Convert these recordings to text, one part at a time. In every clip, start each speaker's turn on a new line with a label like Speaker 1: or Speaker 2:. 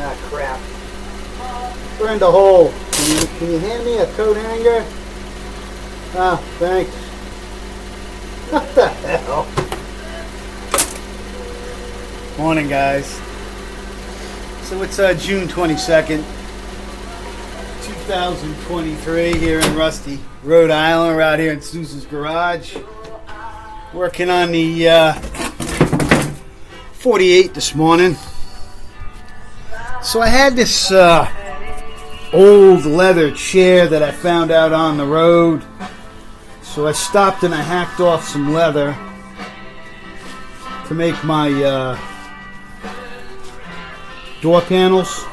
Speaker 1: Ah, crap. Burned a hole. Can you hand me a coat hanger? Ah, thanks. What the hell? Morning, guys. So it's June 22nd, 2023 here in Rusty, Rhode Island. We're out here in Susan's garage. Working on the 48 this morning. So I had this old leather chair that I found out on the road. So I stopped and I hacked off some leather to make my door panels.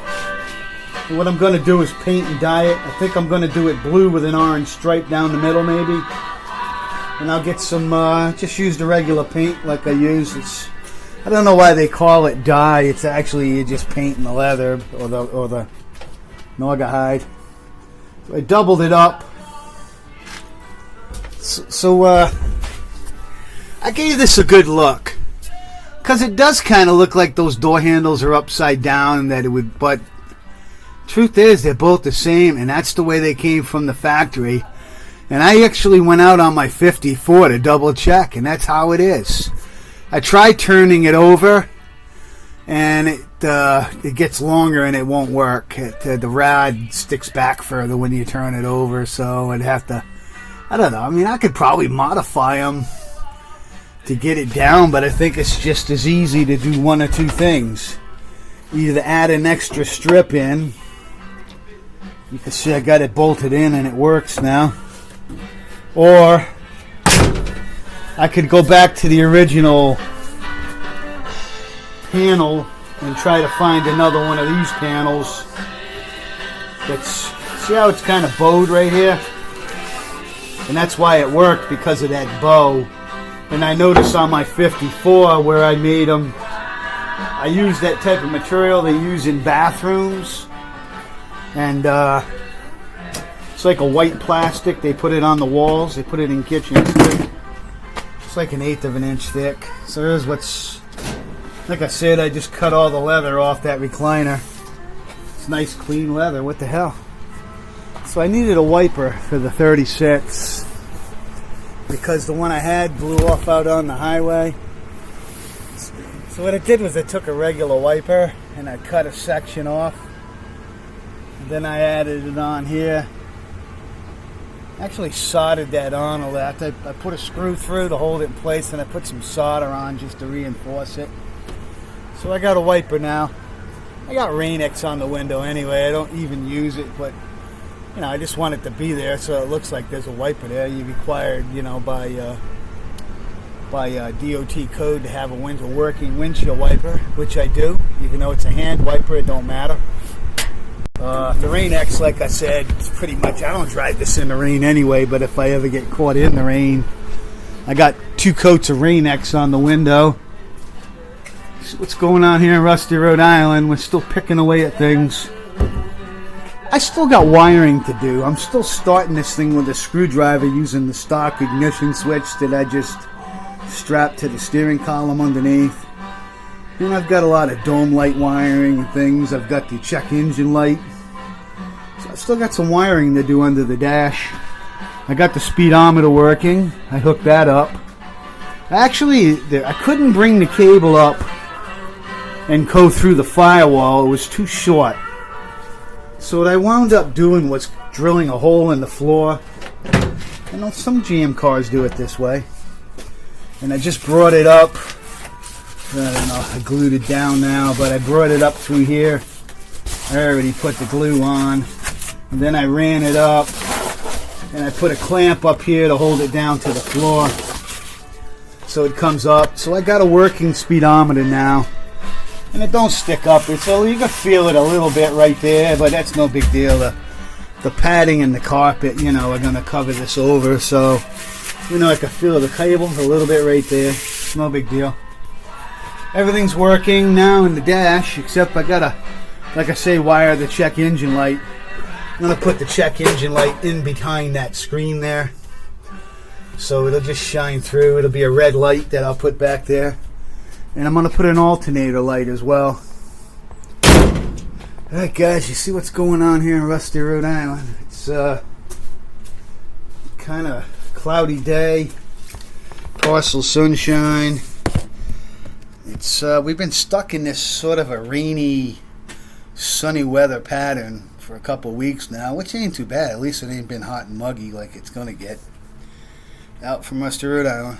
Speaker 1: And what I'm going to do is paint and dye it. I think I'm going to do it blue with an orange stripe down the middle maybe. And I'll get some, just use the regular paint like I use. I don't know why they call it dye. It's actually you're just painting the leather or the Naugahyde. So I doubled it up. So I gave this a good look. Because it does kind of look like those door handles are upside down, but truth is they're both the same, and that's the way they came from the factory. And I actually went out on my 54 to double check, and that's how it is. I tried turning it over, and it gets longer and it won't work. The rod sticks back further when you turn it over, so I'd have to, I don't know. I mean, I could probably modify them to get it down, but I think it's just as easy to do one or two things. Either add an extra strip in. You can see I got it bolted in and it works now. Or I could go back to the original panel and try to find another one of these panels. See how it's kind of bowed right here? And that's why it worked, because of that bow. And I noticed on my 54 where I made them, I used that type of material they use in bathrooms. And it's like a white plastic. They put it on the walls. They put it in kitchens. It's like 1/8 of an inch thick. So here's what's, like I said, I just cut all the leather off that recliner. It's nice clean leather. What the hell? So I needed a wiper for the 36 because the one I had blew off out on the highway. So what I did was I took a regular wiper and I cut a section off. And then I added it on here. Actually soldered that on a lot. I put a screw through to hold it in place, and I put some solder on just to reinforce it. So I got a wiper now. I got Rain-X on the window anyway. I don't even use it, but you know, I just want it to be there so it looks like there's a wiper there. You're required, you know, by DOT code to have a working windshield wiper, which I do. Even though it's a hand wiper, it don't matter. The Rain-X, like I said, it's pretty much, I don't drive this in the rain anyway, but if I ever get caught in the rain, I got 2 coats of Rain-X on the window. See what's going on here in Rusty, Rhode Island. We're still picking away at things. I still got wiring to do. I'm still starting this thing with a screwdriver using the stock ignition switch that I just strapped to the steering column underneath. And I've got a lot of dome light wiring and things. I've got the check engine light. So I've still got some wiring to do under the dash. I got the speedometer working. I hooked that up. Actually, I couldn't bring the cable up and go through the firewall. It was too short. So what I wound up doing was drilling a hole in the floor. I know some GM cars do it this way. And I just brought it up. I don't know, I glued it down now, but I brought it up through here. I already put the glue on. And then I ran it up. And I put a clamp up here to hold it down to the floor. So it comes up. So I got a working speedometer now. And it don't stick up. So you can feel it a little bit right there, but that's no big deal. The padding and the carpet, you know, are going to cover this over. So, you know, I can feel the cable a little bit right there. No big deal. Everything's working now in the dash, except I gotta, like I say, wire the check engine light. I'm gonna put the check engine light in behind that screen there, so it'll just shine through. It'll be a red light that I'll put back there, and I'm gonna put an alternator light as well. Alright guys, you see what's going on here in Rusty, Rhode Island. It's kind of cloudy day, partial sunshine. It's we've been stuck in this sort of a rainy, sunny weather pattern for a couple weeks now, which ain't too bad. At least it ain't been hot and muggy like it's gonna get. Out from Rusty, Rhode Island.